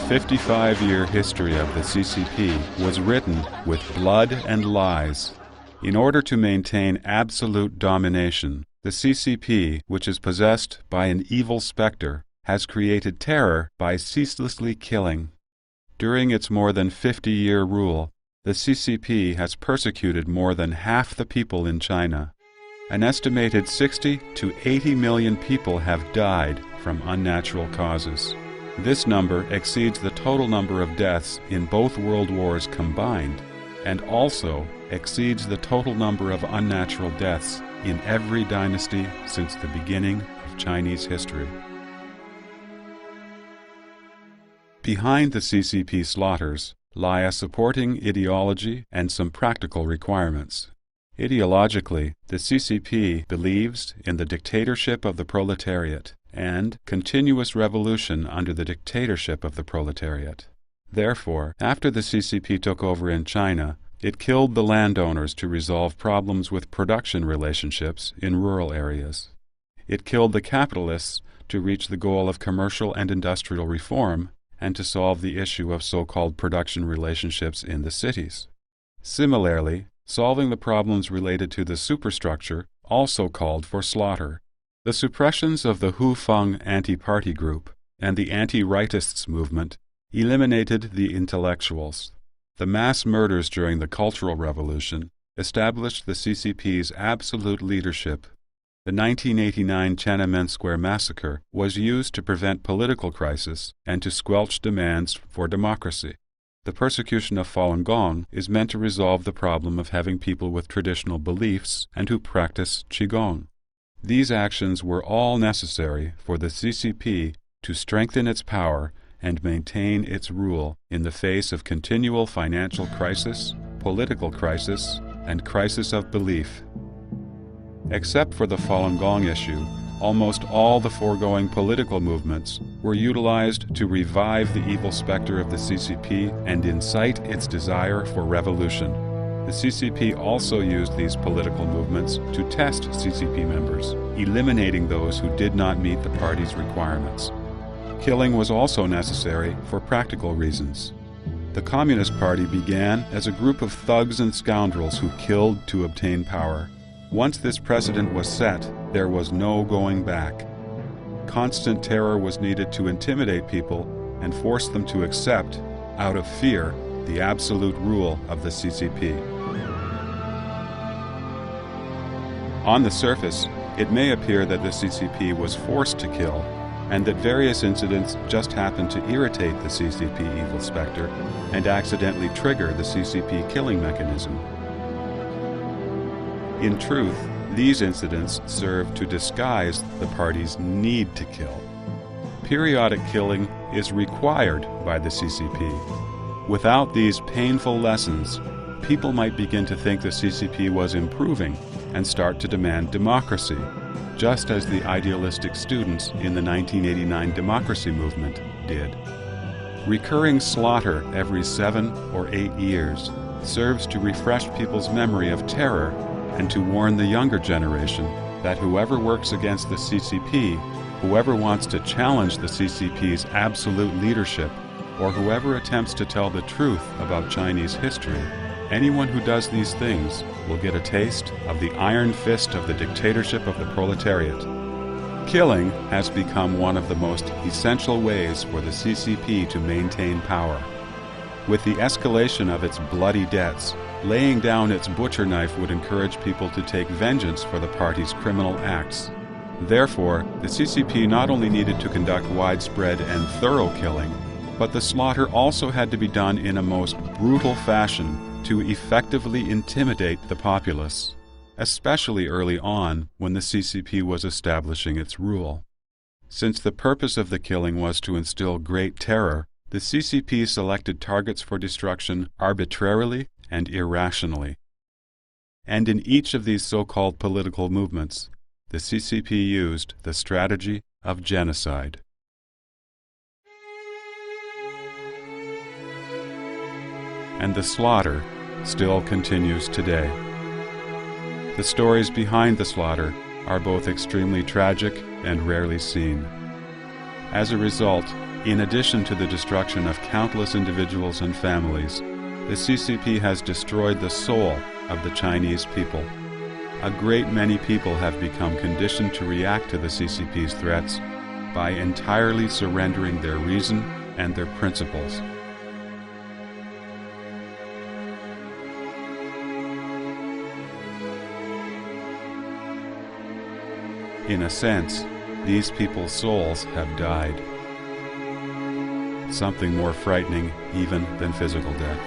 55-year history of the CCP was written with blood and lies. In order to maintain absolute domination, the CCP, which is possessed by an evil specter, has created terror by ceaselessly killing. During its more than 50-year rule, the CCP has persecuted more than half the people in China. An estimated 60 to 80 million people have died from unnatural causes. This number exceeds the total number of deaths in both world wars combined, and also exceeds the total number of unnatural deaths in every dynasty since the beginning of Chinese history. Behind the CCP slaughters lie a supporting ideology and some practical requirements. Ideologically, the CCP believes in the dictatorship of the proletariat and continuous revolution under the dictatorship of the proletariat. Therefore, after the CCP took over in China, it killed the landowners to resolve problems with production relationships in rural areas. It killed the capitalists to reach the goal of commercial and industrial reform and to solve the issue of so-called production relationships in the cities. Similarly, solving the problems related to the superstructure also called for slaughter. The suppressions of the Hu Feng anti-party group and the anti-rightists movement eliminated the intellectuals. The mass murders during the Cultural Revolution established the CCP's absolute leadership. The 1989 Tiananmen Square massacre was used to prevent political crisis and to squelch demands for democracy. The persecution of Falun Gong is meant to resolve the problem of having people with traditional beliefs and who practice Qigong. These actions were all necessary for the CCP to strengthen its power and maintain its rule in the face of continual financial crisis, political crisis, and crisis of belief. Except for the Falun Gong issue, almost all the foregoing political movements were utilized to revive the evil specter of the CCP and incite its desire for revolution. The CCP also used these political movements to test CCP members, eliminating those who did not meet the party's requirements. Killing was also necessary for practical reasons. The Communist Party began as a group of thugs and scoundrels who killed to obtain power. Once this precedent was set, there was no going back. Constant terror was needed to intimidate people and force them to accept, out of fear, the absolute rule of the CCP. On the surface, it may appear that the CCP was forced to kill, and that various incidents just happened to irritate the CCP evil specter and accidentally trigger the CCP killing mechanism. In truth, these incidents serve to disguise the party's need to kill. Periodic killing is required by the CCP. Without these painful lessons, people might begin to think the CCP was improving and start to demand democracy, just as the idealistic students in the 1989 democracy movement did. Recurring slaughter every 7 or 8 years serves to refresh people's memory of terror and to warn the younger generation that whoever works against the CCP, whoever wants to challenge the CCP's absolute leadership, or whoever attempts to tell the truth about Chinese history, anyone who does these things will get a taste of the iron fist of the dictatorship of the proletariat. Killing has become one of the most essential ways for the CCP to maintain power. With the escalation of its bloody debts, laying down its butcher knife would encourage people to take vengeance for the party's criminal acts. Therefore, the CCP not only needed to conduct widespread and thorough killing, but the slaughter also had to be done in a most brutal fashion to effectively intimidate the populace, especially early on when the CCP was establishing its rule. Since the purpose of the killing was to instill great terror, the CCP selected targets for destruction arbitrarily and irrationally. And in each of these so-called political movements, the CCP used the strategy of genocide. And the slaughter still continues today. The stories behind the slaughter are both extremely tragic and rarely seen. As a result, In addition to the destruction of countless individuals and families, the CCP has destroyed the soul of the Chinese people. A great many people have become conditioned to react to the CCP's threats by entirely surrendering their reason and their principles. In a sense, these people's souls have died. Something more frightening even than physical death.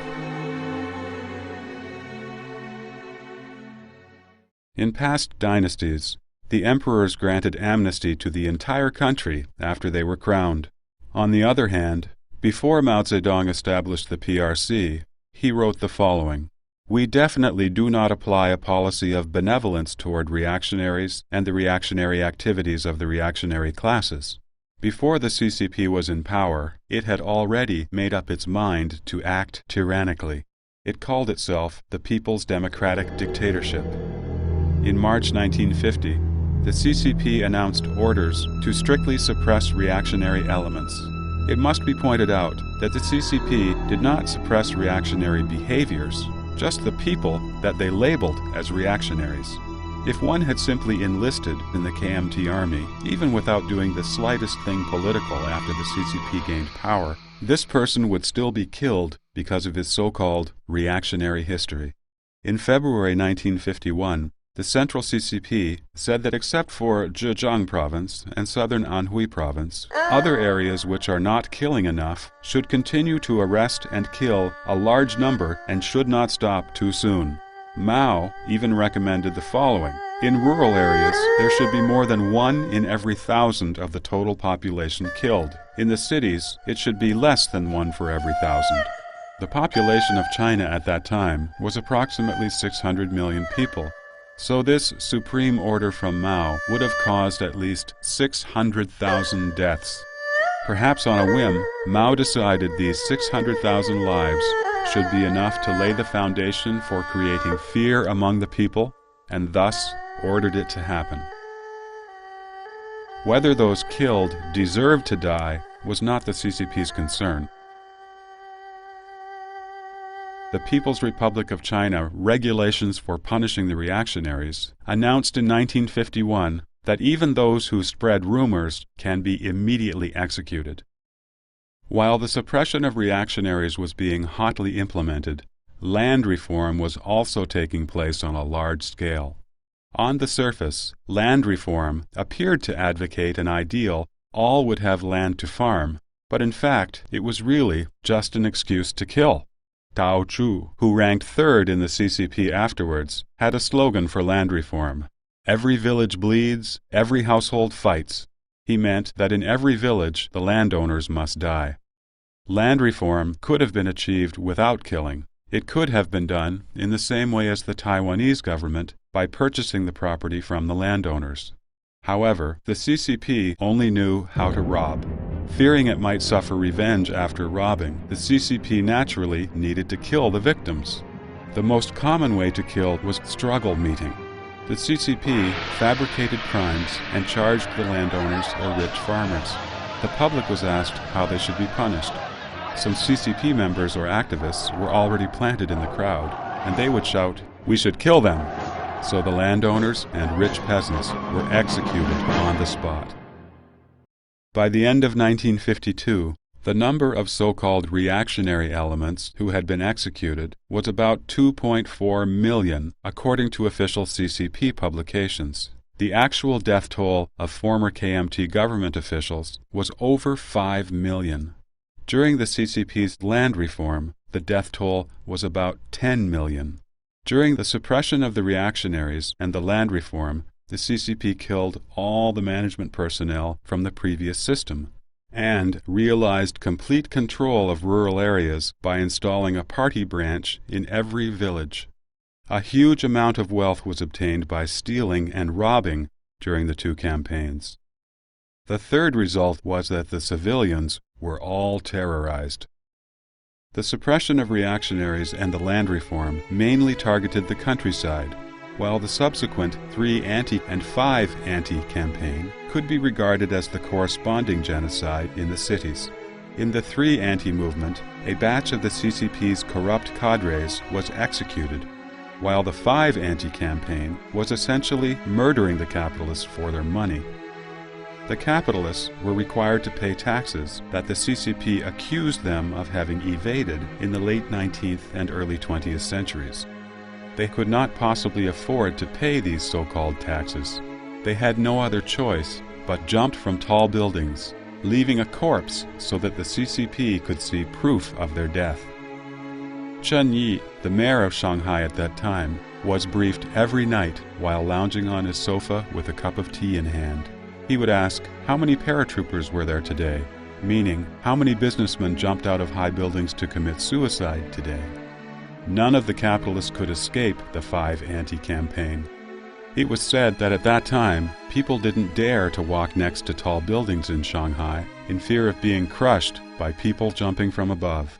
In past dynasties, the emperors granted amnesty to the entire country after they were crowned. On the other hand, before Mao Zedong established the PRC, he wrote the following: "We definitely do not apply a policy of benevolence toward reactionaries and the reactionary activities of the reactionary classes." Before the CCP was in power, it had already made up its mind to act tyrannically. It called itself the People's Democratic Dictatorship. In March 1950, the CCP announced orders to strictly suppress reactionary elements. It must be pointed out that the CCP did not suppress reactionary behaviors, just the people that they labeled as reactionaries. If one had simply enlisted in the KMT army, even without doing the slightest thing political after the CCP gained power, this person would still be killed because of his so-called reactionary history. In February 1951, the Central CCP said that except for Zhejiang Province and Southern Anhui Province, other areas which are not killing enough should continue to arrest and kill a large number and should not stop too soon. Mao even recommended the following: in rural areas, there should be more than 1 in every 1,000 of the total population killed. In the cities, it should be less than 1 for every 1,000. The population of China at that time was approximately 600 million people. So this supreme order from Mao would have caused at least 600,000 deaths. Perhaps on a whim, Mao decided these 600,000 lives should be enough to lay the foundation for creating fear among the people, and thus ordered it to happen. Whether those killed deserved to die was not the CCP's concern. The People's Republic of China Regulations for Punishing the Reactionaries announced in 1951 that even those who spread rumors can be immediately executed. While the suppression of reactionaries was being hotly implemented, land reform was also taking place on a large scale. On the surface, land reform appeared to advocate an ideal all would have land to farm, but in fact it was really just an excuse to kill. Tao Chu, who ranked third in the CCP afterwards, had a slogan for land reform: "Every village bleeds, every household fights." He meant that in every village the landowners must die. Land reform could have been achieved without killing. It could have been done in the same way as the Taiwanese government, by purchasing the property from the landowners. However, the CCP only knew how to rob. Fearing it might suffer revenge after robbing, the CCP naturally needed to kill the victims. The most common way to kill was struggle meeting. The CCP fabricated crimes and charged the landowners or rich farmers. The public was asked how they should be punished. Some CCP members or activists were already planted in the crowd, and they would shout, "We should kill them!" So the landowners and rich peasants were executed on the spot. By the end of 1952, the number of so-called reactionary elements who had been executed was about 2.4 million, according to official CCP publications. The actual death toll of former KMT government officials was over 5 million. During the CCP's land reform, the death toll was about 10 million. During the suppression of the reactionaries and the land reform, the CCP killed all the management personnel from the previous system and realized complete control of rural areas by installing a party branch in every village. A huge amount of wealth was obtained by stealing and robbing during the two campaigns. The third result was that the civilians were all terrorized. The suppression of reactionaries and the land reform mainly targeted the countryside, while the subsequent 3 anti and 5 anti campaign could be regarded as the corresponding genocide in the cities. In the 3 anti-movement, a batch of the CCP's corrupt cadres was executed, while the 5 anti-campaign was essentially murdering the capitalists for their money. The capitalists were required to pay taxes that the CCP accused them of having evaded in the late 19th and early 20th centuries. They could not possibly afford to pay these so-called taxes. They had no other choice but jumped from tall buildings, leaving a corpse so that the CCP could see proof of their death. Chen Yi, the mayor of Shanghai at that time, was briefed every night while lounging on his sofa with a cup of tea in hand. He would ask, how many paratroopers were there today? Meaning, how many businessmen jumped out of high buildings to commit suicide today? None of the capitalists could escape the 5 anti-campaign. It was said that at that time, people didn't dare to walk next to tall buildings in Shanghai in fear of being crushed by people jumping from above.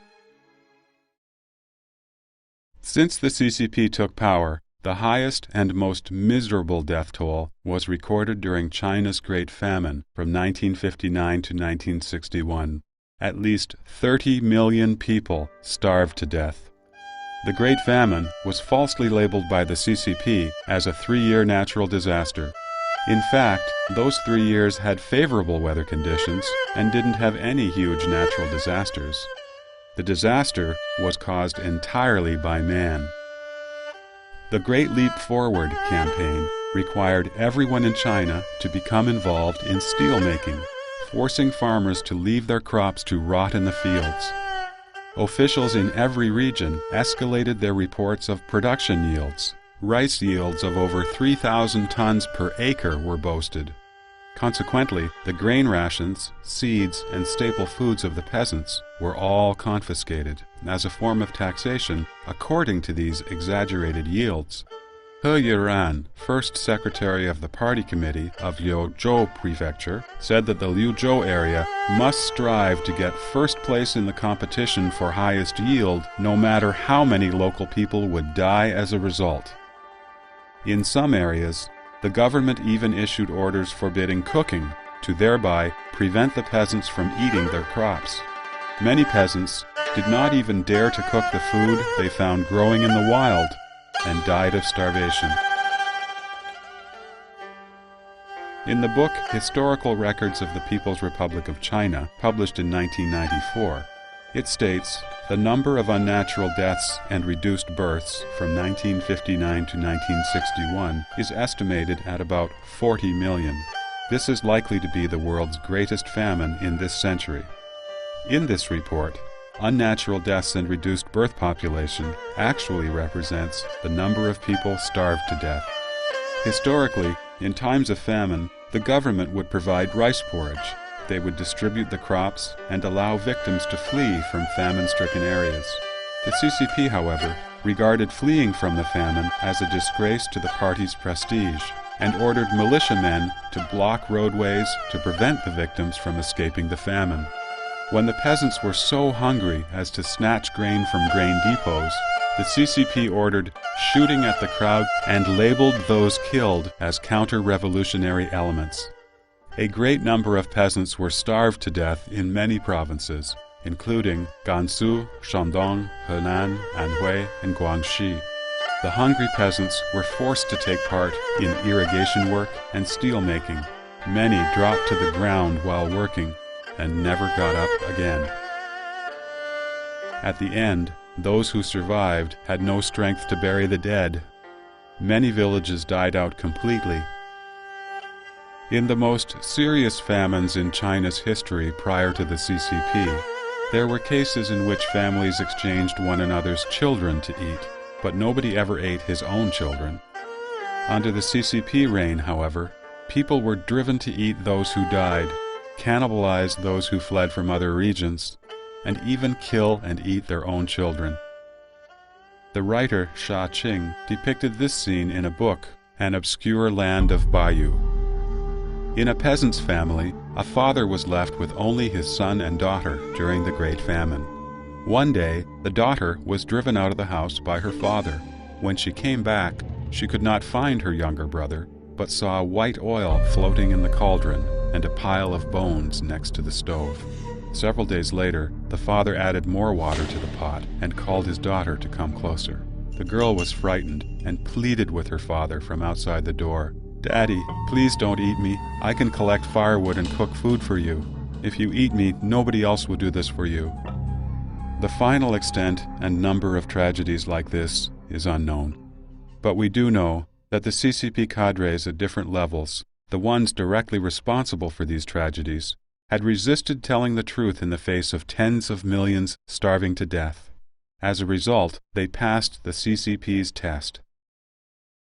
Since the CCP took power, the highest and most miserable death toll was recorded during China's Great Famine from 1959 to 1961. At least 30 million people starved to death. The Great Famine was falsely labeled by the CCP as a 3-year natural disaster. In fact, those 3 years had favorable weather conditions and didn't have any huge natural disasters. The disaster was caused entirely by man. The Great Leap Forward campaign required everyone in China to become involved in steelmaking, forcing farmers to leave their crops to rot in the fields. Officials in every region escalated their reports of production yields. Rice yields of over 3,000 tons per acre were boasted. Consequently, the grain rations, seeds, and staple foods of the peasants were all confiscated as a form of taxation according to these exaggerated yields. He Yiran, first secretary of the party committee of Liuzhou Prefecture, said that the Liuzhou area must strive to get first place in the competition for highest yield, no matter how many local people would die as a result. In some areas, the government even issued orders forbidding cooking to thereby prevent the peasants from eating their crops. Many peasants did not even dare to cook the food they found growing in the wild, and died of starvation. In the book Historical Records of the People's Republic of China, published in 1994, it states the number of unnatural deaths and reduced births from 1959 to 1961 is estimated at about 40 million. This is likely to be the world's greatest famine in this century. In this report, unnatural deaths and reduced birth population actually represents the number of people starved to death. Historically, in times of famine, the government would provide rice porridge. They would distribute the crops and allow victims to flee from famine-stricken areas. The CCP, however, regarded fleeing from the famine as a disgrace to the party's prestige and ordered militiamen to block roadways to prevent the victims from escaping the famine. When the peasants were so hungry as to snatch grain from grain depots, the CCP ordered shooting at the crowd and labeled those killed as counter-revolutionary elements. A great number of peasants were starved to death in many provinces, including Gansu, Shandong, Henan, Anhui, and Guangxi. The hungry peasants were forced to take part in irrigation work and steelmaking. Many dropped to the ground while working and never got up again. At the end, those who survived had no strength to bury the dead. Many villages died out completely. In the most serious famines in China's history prior to the CCP, there were cases in which families exchanged one another's children to eat, but nobody ever ate his own children. Under the CCP reign, however, people were driven to eat those who died, cannibalize those who fled from other regions, and even kill and eat their own children. The writer Sha Qing depicted this scene in a book, An Obscure Land of Bayou. In a peasant's family, a father was left with only his son and daughter during the Great Famine. One day, the daughter was driven out of the house by her father. When she came back, she could not find her younger brother, but saw white oil floating in the cauldron and a pile of bones next to the stove. Several days later, the father added more water to the pot and called his daughter to come closer. The girl was frightened and pleaded with her father from outside the door. "Daddy, please don't eat me. I can collect firewood and cook food for you. If you eat me, nobody else will do this for you." The final extent and number of tragedies like this is unknown. But we do know that the CCP cadres at different levels, the ones directly responsible for these tragedies, had resisted telling the truth in the face of tens of millions starving to death. As a result, they passed the CCP's test.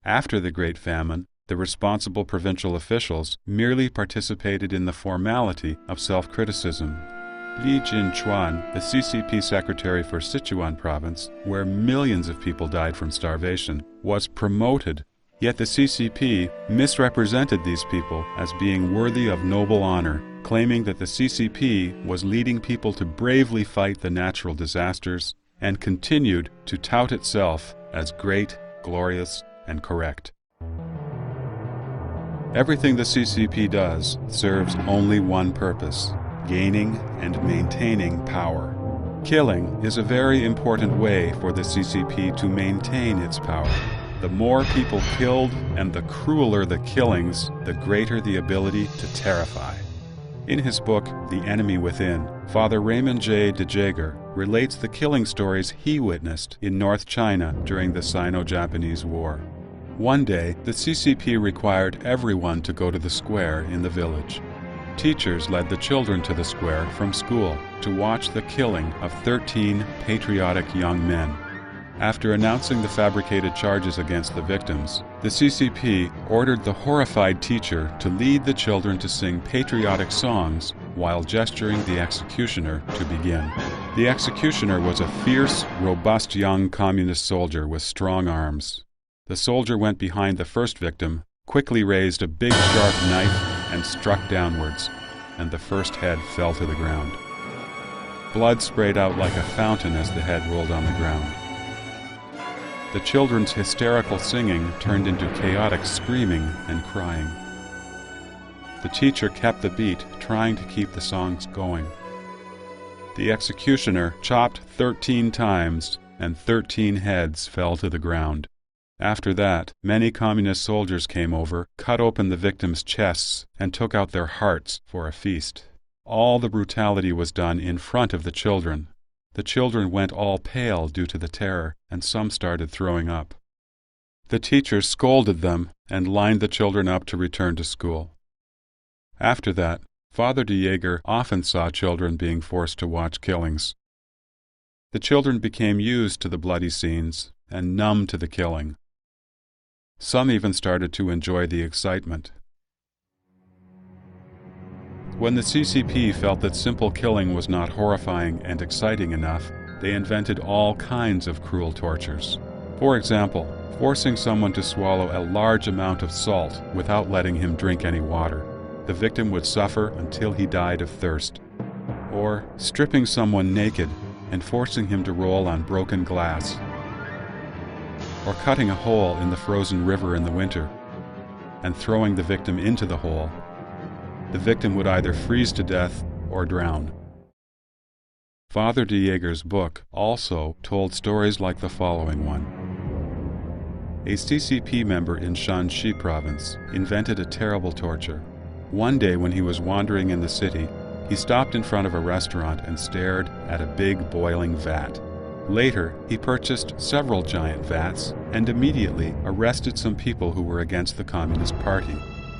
After the Great Famine, the responsible provincial officials merely participated in the formality of self-criticism. Li Jinchuan, the CCP secretary for Sichuan province, where millions of people died from starvation, was promoted, yet the CCP misrepresented these people as being worthy of noble honor, claiming that the CCP was leading people to bravely fight the natural disasters and continued to tout itself as great, glorious, and correct. Everything the CCP does serves only one purpose: gaining and maintaining power. Killing is a very important way for the CCP to maintain its power. The more people killed and the crueler the killings, the greater the ability to terrify. In his book, The Enemy Within, Father Raymond J. de Jager relates the killing stories he witnessed in North China during the Sino-Japanese War. One day, the CCP required everyone to go to the square in the village. Teachers led the children to the square from school to watch the killing of 13 patriotic young men. After announcing the fabricated charges against the victims, the CCP ordered the horrified teacher to lead the children to sing patriotic songs while gesturing the executioner to begin. The executioner was a fierce, robust young communist soldier with strong arms. The soldier went behind the first victim, quickly raised a big sharp knife, and struck downwards, and the first head fell to the ground. Blood sprayed out like a fountain as the head rolled on the ground. The children's hysterical singing turned into chaotic screaming and crying. The teacher kept the beat, trying to keep the songs going. The executioner chopped 13 times, and 13 heads fell to the ground. After that, many communist soldiers came over, cut open the victims' chests, and took out their hearts for a feast. All the brutality was done in front of the children. The children went all pale due to the terror, and some started throwing up. The teachers scolded them and lined the children up to return to school. After that, Father de Jager often saw children being forced to watch killings. The children became used to the bloody scenes and numb to the killing. Some even started to enjoy the excitement. When the CCP felt that simple killing was not horrifying and exciting enough, they invented all kinds of cruel tortures. For example, forcing someone to swallow a large amount of salt without letting him drink any water. The victim would suffer until he died of thirst. Or stripping someone naked and forcing him to roll on broken glass. Or cutting a hole in the frozen river in the winter and throwing the victim into the hole. The victim would either freeze to death or drown. Father de Jager's book also told stories like the following one. A CCP member in Shanxi province invented a terrible torture. One day when he was wandering in the city, he stopped in front of a restaurant and stared at a big boiling vat. Later, he purchased several giant vats and immediately arrested some people who were against the Communist Party.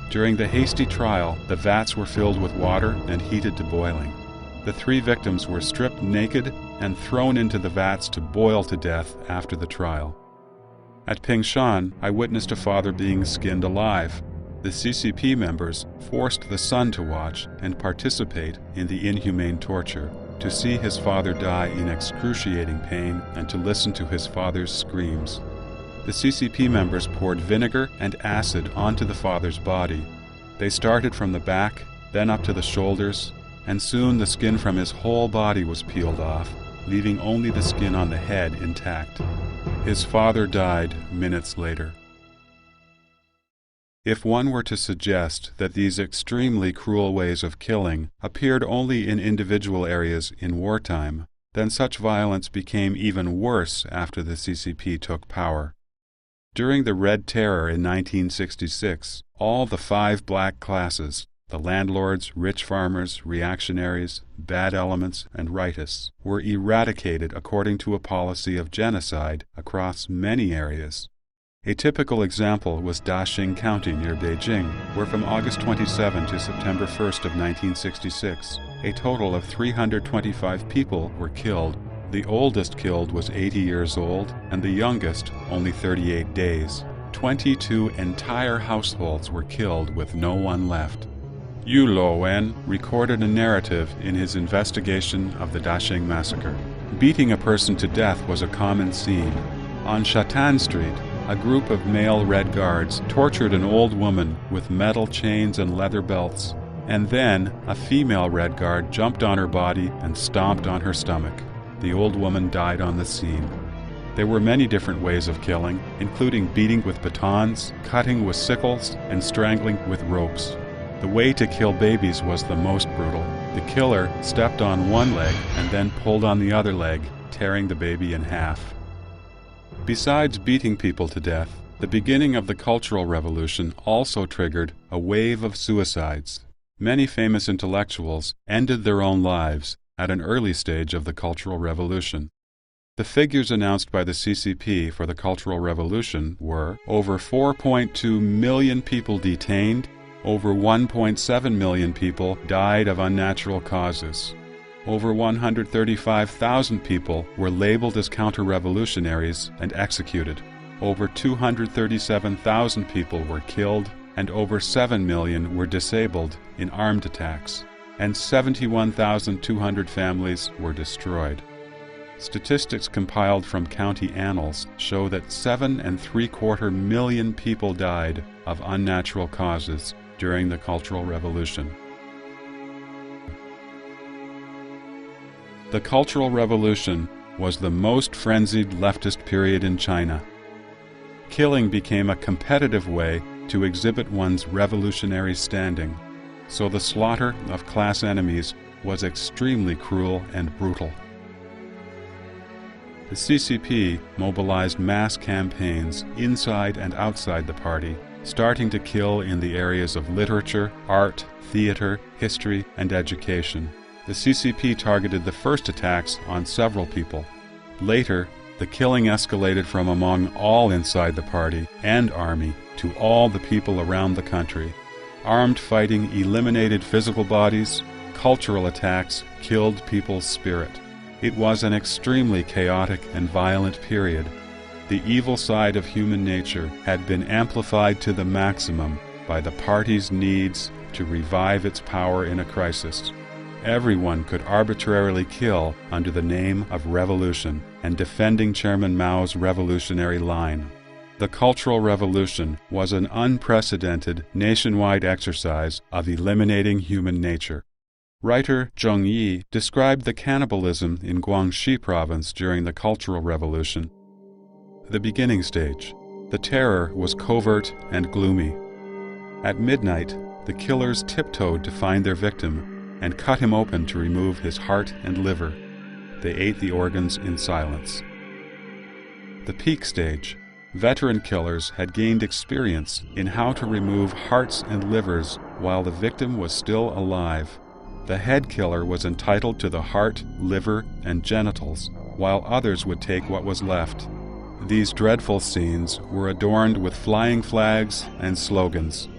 During the hasty trial, the vats were filled with water and heated to boiling. The 3 victims were stripped naked and thrown into the vats to boil to death after the trial. At Peng Dang, I witnessed a father being skinned alive. The CCP members forced the son to watch and participate in the inhumane torture, to see his father die in excruciating pain and to listen to his father's screams. The CCP members poured vinegar and acid onto the father's body. They started from the back, then up to the shoulders, and soon the skin from his whole body was peeled off, leaving only the skin on the head intact. His father died minutes later. If one were to suggest that these extremely cruel ways of killing appeared only in individual areas in wartime, then such violence became even worse after the CCP took power. During the Red Terror in 1966, all the 5 black classes, the landlords, rich farmers, reactionaries, bad elements, and rightists, were eradicated according to a policy of genocide across many areas. A typical example was Daxing County near Beijing, where from August 27 to September 1st of 1966, a total of 325 people were killed. The oldest killed was 80 years old, and the youngest only 38 days. 22 entire households were killed with no one left. Shuowen recorded a narrative in his investigation of the Daxing massacre. Beating a person to death was a common scene. On Shatan Street, a group of male Red Guards tortured an old woman with metal chains and leather belts, and then a female Red Guard jumped on her body and stomped on her stomach. The old woman died on the scene. There were many different ways of killing, including beating with batons, cutting with sickles, and strangling with ropes. The way to kill babies was the most brutal. The killer stepped on one leg and then pulled on the other leg, tearing the baby in half. Besides beating people to death, the beginning of the Cultural Revolution also triggered a wave of suicides. Many famous intellectuals ended their own lives at an early stage of the Cultural Revolution. The figures announced by the CCP for the Cultural Revolution were over 4.2 million people detained, over 1.7 million people died of unnatural causes. Over 135,000 people were labeled as counter-revolutionaries and executed. Over 237,000 people were killed, and over 7 million were disabled in armed attacks, and 71,200 families were destroyed. Statistics compiled from county annals show that 7.75 million people died of unnatural causes during the Cultural Revolution. The Cultural Revolution was the most frenzied leftist period in China. Killing became a competitive way to exhibit one's revolutionary standing, so the slaughter of class enemies was extremely cruel and brutal. The CCP mobilized mass campaigns inside and outside the party, starting to kill in the areas of literature, art, theater, history, and education. The CCP targeted the first attacks on several people. Later, the killing escalated from among all inside the party and army to all the people around the country. Armed fighting eliminated physical bodies. Cultural attacks killed people's spirit. It was an extremely chaotic and violent period. The evil side of human nature had been amplified to the maximum by the party's needs to revive its power in a crisis. Everyone could arbitrarily kill under the name of revolution and defending Chairman Mao's revolutionary line. The Cultural Revolution was an unprecedented nationwide exercise of eliminating human nature. Writer Zheng Yi described the cannibalism in Guangxi province during the Cultural Revolution. The beginning stage. The terror was covert and gloomy. At midnight, the killers tiptoed to find their victim and cut him open to remove his heart and liver. They ate the organs in silence. The peak stage. Veteran killers had gained experience in how to remove hearts and livers while the victim was still alive. The head killer was entitled to the heart, liver, and genitals, while others would take what was left. These dreadful scenes were adorned with flying flags and slogans.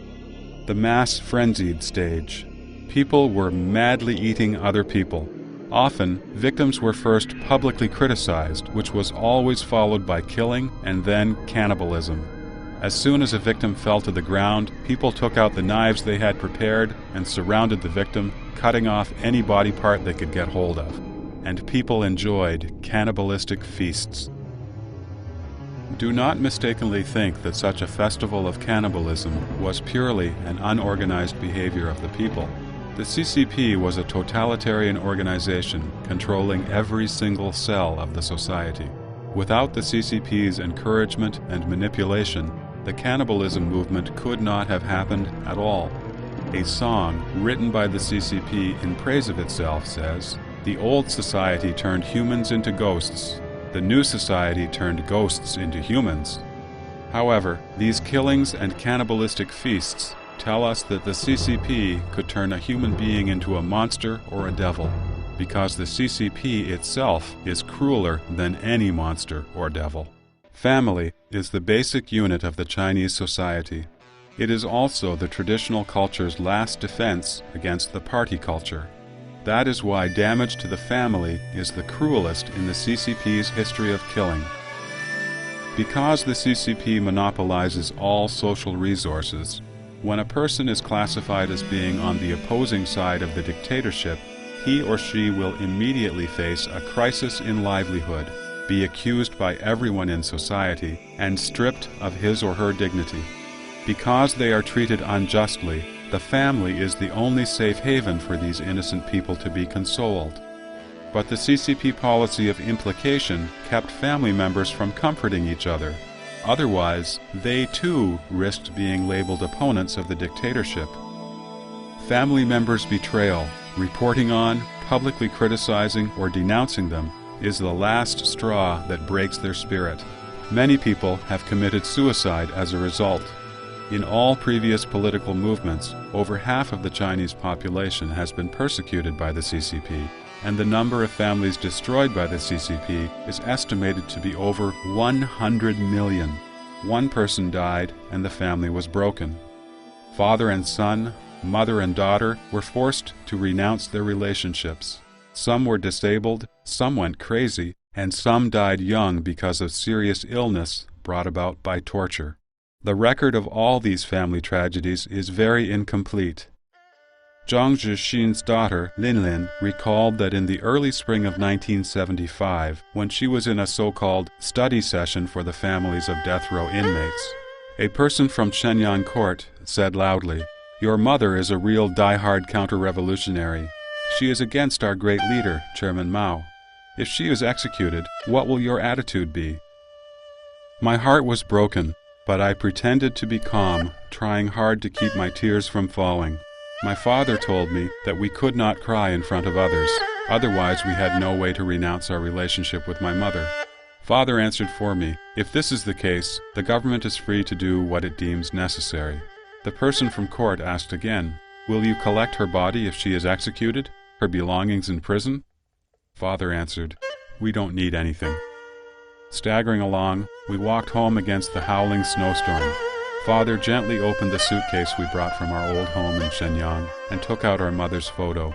The mass frenzied stage. People were madly eating other people. Often, victims were first publicly criticized, which was always followed by killing and then cannibalism. As soon as a victim fell to the ground, people took out the knives they had prepared and surrounded the victim, cutting off any body part they could get hold of. And people enjoyed cannibalistic feasts. Do not mistakenly think that such a festival of cannibalism was purely an unorganized behavior of the people. The CCP was a totalitarian organization controlling every single cell of the society. Without the CCP's encouragement and manipulation, the cannibalism movement could not have happened at all. A song written by the CCP in praise of itself says, "The old society turned humans into ghosts. The new society turned ghosts into humans." However, these killings and cannibalistic feasts tell us that the CCP could turn a human being into a monster or a devil, because the CCP itself is crueler than any monster or devil. Family is the basic unit of the Chinese society. It is also the traditional culture's last defense against the party culture. That is why damage to the family is the cruelest in the CCP's history of killing. Because the CCP monopolizes all social resources, when a person is classified as being on the opposing side of the dictatorship, he or she will immediately face a crisis in livelihood, be accused by everyone in society, and stripped of his or her dignity. Because they are treated unjustly, the family is the only safe haven for these innocent people to be consoled. But the CCP policy of implication kept family members from comforting each other. Otherwise, they too risked being labeled opponents of the dictatorship. Family members' betrayal, reporting on, publicly criticizing, or denouncing them, is the last straw that breaks their spirit. Many people have committed suicide as a result. In all previous political movements, over half of the Chinese population has been persecuted by the CCP, and the number of families destroyed by the CCP is estimated to be over 100 million. One person died and the family was broken. Father and son, mother and daughter were forced to renounce their relationships. Some were disabled, some went crazy, and some died young because of serious illness brought about by torture. The record of all these family tragedies is very incomplete. Zhang Zhixin's daughter, Linlin, recalled that in the early spring of 1975, when she was in a so-called study session for the families of death row inmates, a person from Shenyang court said loudly, "Your mother is a real die-hard counter-revolutionary. She is against our great leader, Chairman Mao. If she is executed, what will your attitude be?" My heart was broken, but I pretended to be calm, trying hard to keep my tears from falling. My father told me that we could not cry in front of others, otherwise we had no way to renounce our relationship with my mother. Father answered for me, "If this is the case, the government is free to do what it deems necessary." The person from court asked again, "Will you collect her body if she is executed? Her belongings in prison?" Father answered, "We don't need anything." Staggering along, we walked home against the howling snowstorm. Father gently opened the suitcase we brought from our old home in Shenyang and took out our mother's photo.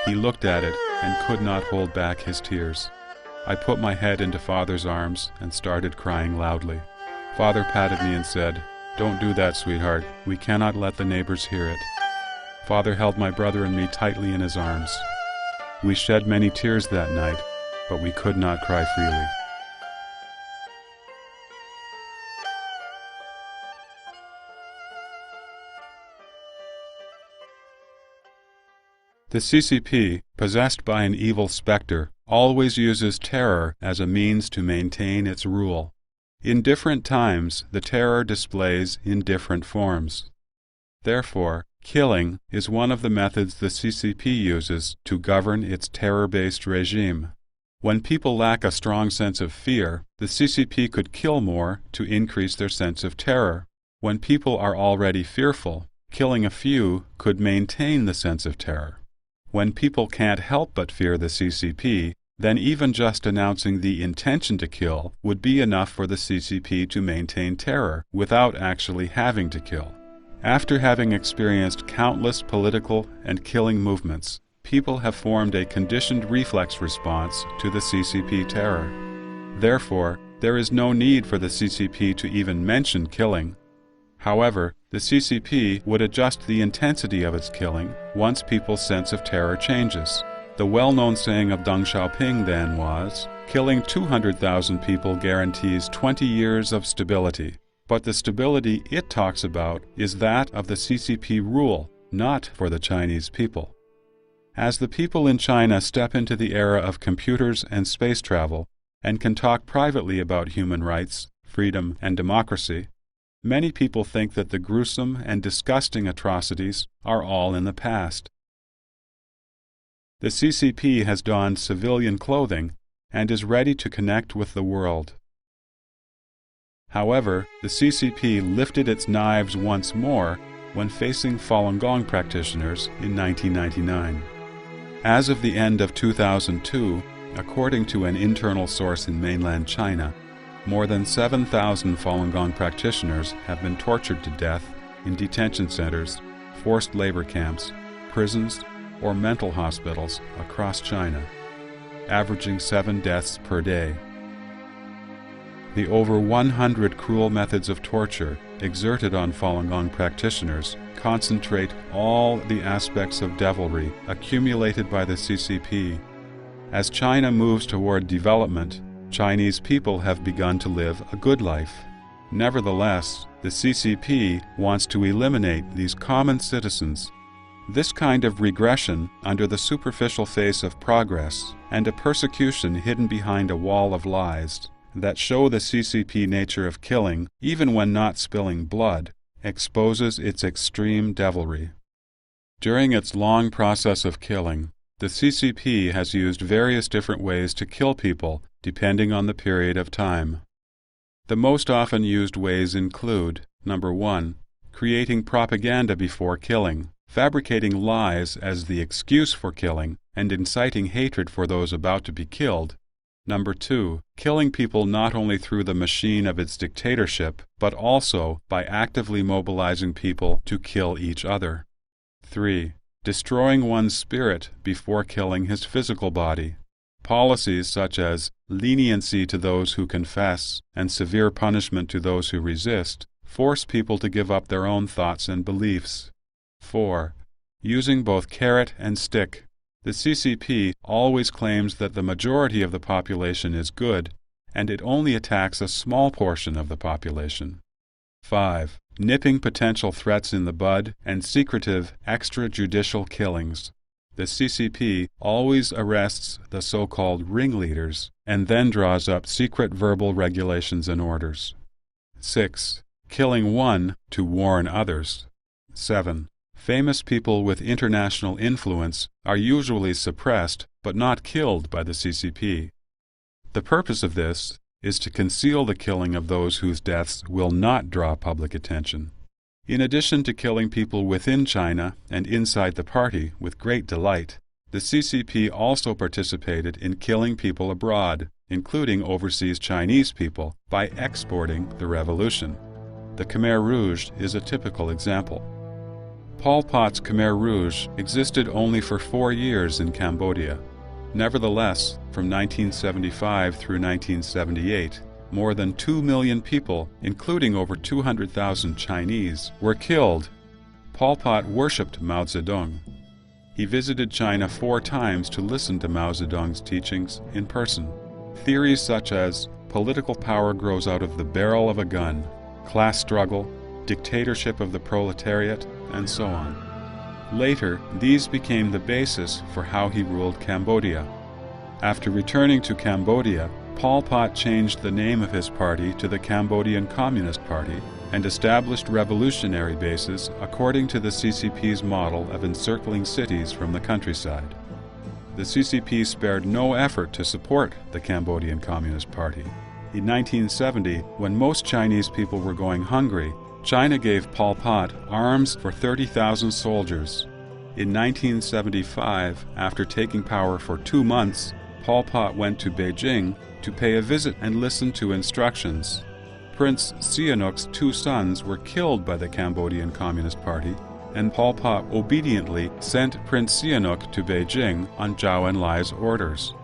He looked at it and could not hold back his tears. I put my head into Father's arms and started crying loudly. Father patted me and said, "Don't do that, sweetheart. We cannot let the neighbors hear it." Father held my brother and me tightly in his arms. We shed many tears that night, but we could not cry freely. The CCP, possessed by an evil specter, always uses terror as a means to maintain its rule. In different times, the terror displays in different forms. Therefore, killing is one of the methods the CCP uses to govern its terror-based regime. When people lack a strong sense of fear, the CCP could kill more to increase their sense of terror. When people are already fearful, killing a few could maintain the sense of terror. When people can't help but fear the CCP, then even just announcing the intention to kill would be enough for the CCP to maintain terror without actually having to kill. After having experienced countless political and killing movements, people have formed a conditioned reflex response to the CCP terror. Therefore, there is no need for the CCP to even mention killing. However, the CCP would adjust the intensity of its killing once people's sense of terror changes. The well-known saying of Deng Xiaoping then was, "Killing 200,000 people guarantees 20 years of stability." But the stability it talks about is that of the CCP rule, not for the Chinese people. As the people in China step into the era of computers and space travel, and can talk privately about human rights, freedom, and democracy, many people think that the gruesome and disgusting atrocities are all in the past. The CCP has donned civilian clothing and is ready to connect with the world. However, the CCP lifted its knives once more when facing Falun Gong practitioners in 1999. As of the end of 2002, according to an internal source in mainland China, more than 7,000 Falun Gong practitioners have been tortured to death in detention centers, forced labor camps, prisons, or mental hospitals across China, averaging 7 deaths per day. The over 100 cruel methods of torture exerted on Falun Gong practitioners concentrate all the aspects of devilry accumulated by the CCP. As China moves toward development, Chinese people have begun to live a good life. Nevertheless, the CCP wants to eliminate these common citizens. This kind of regression under the superficial face of progress and a persecution hidden behind a wall of lies that show the CCP nature of killing, even when not spilling blood, exposes its extreme devilry. During its long process of killing, the CCP has used various different ways to kill people depending on the period of time. The most often used ways include, number 1, creating propaganda before killing, fabricating lies as the excuse for killing and inciting hatred for those about to be killed. Number 2, killing people not only through the machine of its dictatorship, but also by actively mobilizing people to kill each other. 3, destroying one's spirit before killing his physical body. Policies such as leniency to those who confess and severe punishment to those who resist force people to give up their own thoughts and beliefs. 4, using both carrot and stick. The CCP always claims that the majority of the population is good, and it only attacks a small portion of the population. 5, nipping potential threats in the bud and secretive extrajudicial killings. The CCP always arrests the so-called ringleaders and then draws up secret verbal regulations and orders. 6, killing one to warn others. 7, famous people with international influence are usually suppressed but not killed by the CCP. The purpose of this is to conceal the killing of those whose deaths will not draw public attention. In addition to killing people within China and inside the party with great delight, the CCP also participated in killing people abroad, including overseas Chinese people, by exporting the revolution. The Khmer Rouge is a typical example. Pol Pot's Khmer Rouge existed only for 4 years in Cambodia. Nevertheless, from 1975 through 1978, more than 2 million people, including over 200,000 Chinese, were killed. Pol Pot worshipped Mao Zedong. He visited China 4 times to listen to Mao Zedong's teachings in person. Theories such as political power grows out of the barrel of a gun, class struggle, dictatorship of the proletariat, and so on. Later, these became the basis for how he ruled Cambodia. After returning to Cambodia, Pol Pot changed the name of his party to the Cambodian Communist Party and established revolutionary bases according to the CCP's model of encircling cities from the countryside. The CCP spared no effort to support the Cambodian Communist Party. In 1970, when most Chinese people were going hungry, China gave Pol Pot arms for 30,000 soldiers. In 1975, after taking power for 2 months, Pol Pot went to Beijing to pay a visit and listen to instructions. Prince Sihanouk's 2 sons were killed by the Cambodian Communist Party, and Pol Pot obediently sent Prince Sihanouk to Beijing on Zhou Enlai's orders.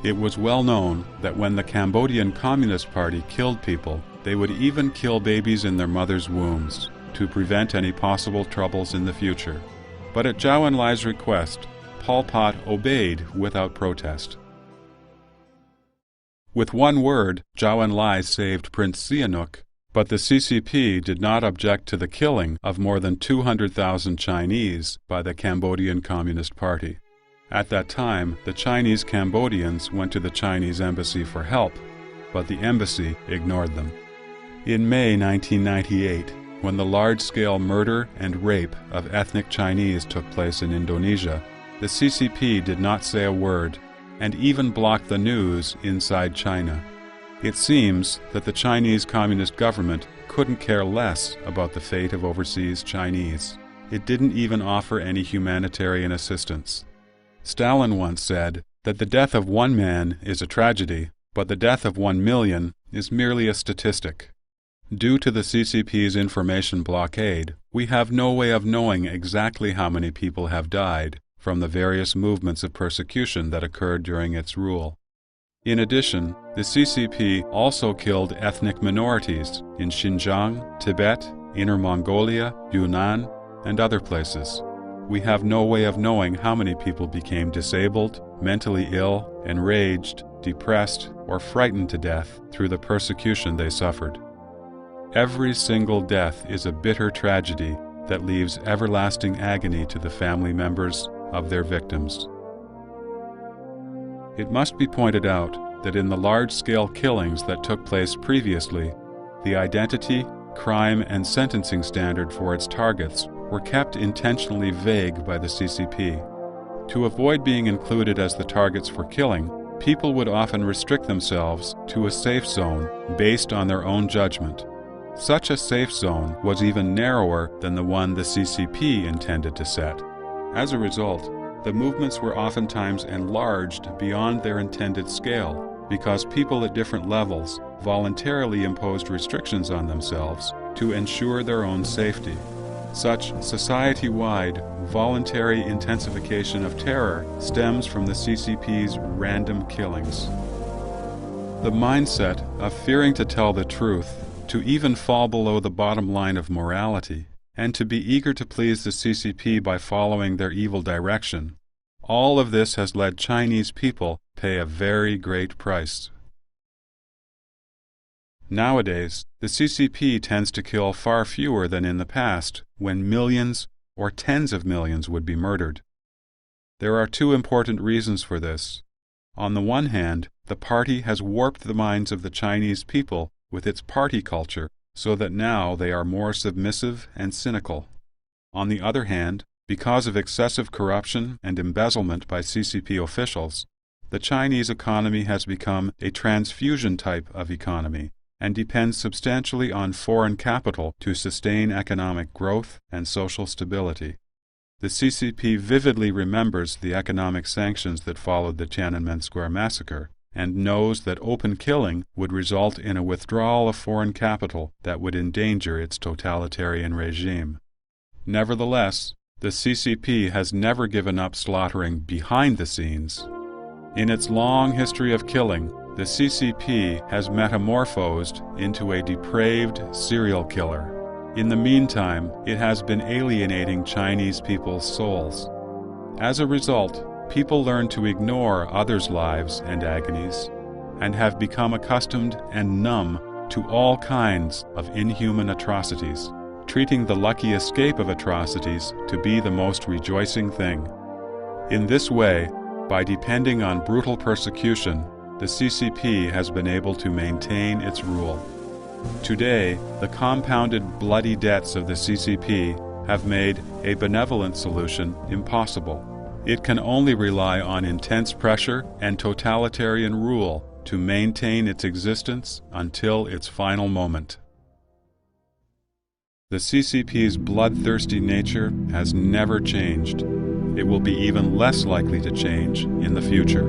It was well known that when the Cambodian Communist Party killed people, they would even kill babies in their mothers' wombs to prevent any possible troubles in the future. But at Zhou Enlai's request, Pol Pot obeyed without protest. With one word, Zhou Enlai saved Prince Sihanouk, but the CCP did not object to the killing of more than 200,000 Chinese by the Cambodian Communist Party. At that time, the Chinese Cambodians went to the Chinese embassy for help, but the embassy ignored them. In May 1998, when the large-scale murder and rape of ethnic Chinese took place in Indonesia, the CCP did not say a word and even blocked the news inside China. It seems that the Chinese Communist government couldn't care less about the fate of overseas Chinese. It didn't even offer any humanitarian assistance. Stalin once said that the death of one man is a tragedy, but the death of 1 million is merely a statistic. Due to the CCP's information blockade, we have no way of knowing exactly how many people have died from the various movements of persecution that occurred during its rule. In addition, the CCP also killed ethnic minorities in Xinjiang, Tibet, Inner Mongolia, Yunnan, and other places. We have no way of knowing how many people became disabled, mentally ill, enraged, depressed, or frightened to death through the persecution they suffered. Every single death is a bitter tragedy that leaves everlasting agony to the family members of their victims. It must be pointed out that in the large-scale killings that took place previously, the identity, crime, and sentencing standard for its targets were kept intentionally vague by the CCP. To avoid being included as the targets for killing, people would often restrict themselves to a safe zone based on their own judgment. Such a safe zone was even narrower than the one the CCP intended to set. As a result, the movements were oftentimes enlarged beyond their intended scale because people at different levels voluntarily imposed restrictions on themselves to ensure their own safety. Such society-wide, voluntary intensification of terror stems from the CCP's random killings. The mindset of fearing to tell the truth, to even fall below the bottom line of morality, and to be eager to please the CCP by following their evil direction, all of this has led Chinese people pay a very great price. Nowadays, the CCP tends to kill far fewer than in the past, when millions or tens of millions would be murdered. There are two important reasons for this. On the one hand, the party has warped the minds of the Chinese people with its party culture so that now they are more submissive and cynical. On the other hand, because of excessive corruption and embezzlement by CCP officials, the Chinese economy has become a transfusion type of economy and depends substantially on foreign capital to sustain economic growth and social stability. The CCP vividly remembers the economic sanctions that followed the Tiananmen Square massacre and knows that open killing would result in a withdrawal of foreign capital that would endanger its totalitarian regime. Nevertheless, the CCP has never given up slaughtering behind the scenes. In its long history of killing, the CCP has metamorphosed into a depraved serial killer. In the meantime, it has been alienating Chinese people's souls. As a result, people learn to ignore others' lives and agonies, and have become accustomed and numb to all kinds of inhuman atrocities, treating the lucky escape of atrocities to be the most rejoicing thing. In this way, by depending on brutal persecution, the CCP has been able to maintain its rule. Today, the compounded bloody debts of the CCP have made a benevolent solution impossible. It can only rely on intense pressure and totalitarian rule to maintain its existence until its final moment. The CCP's bloodthirsty nature has never changed. It will be even less likely to change in the future.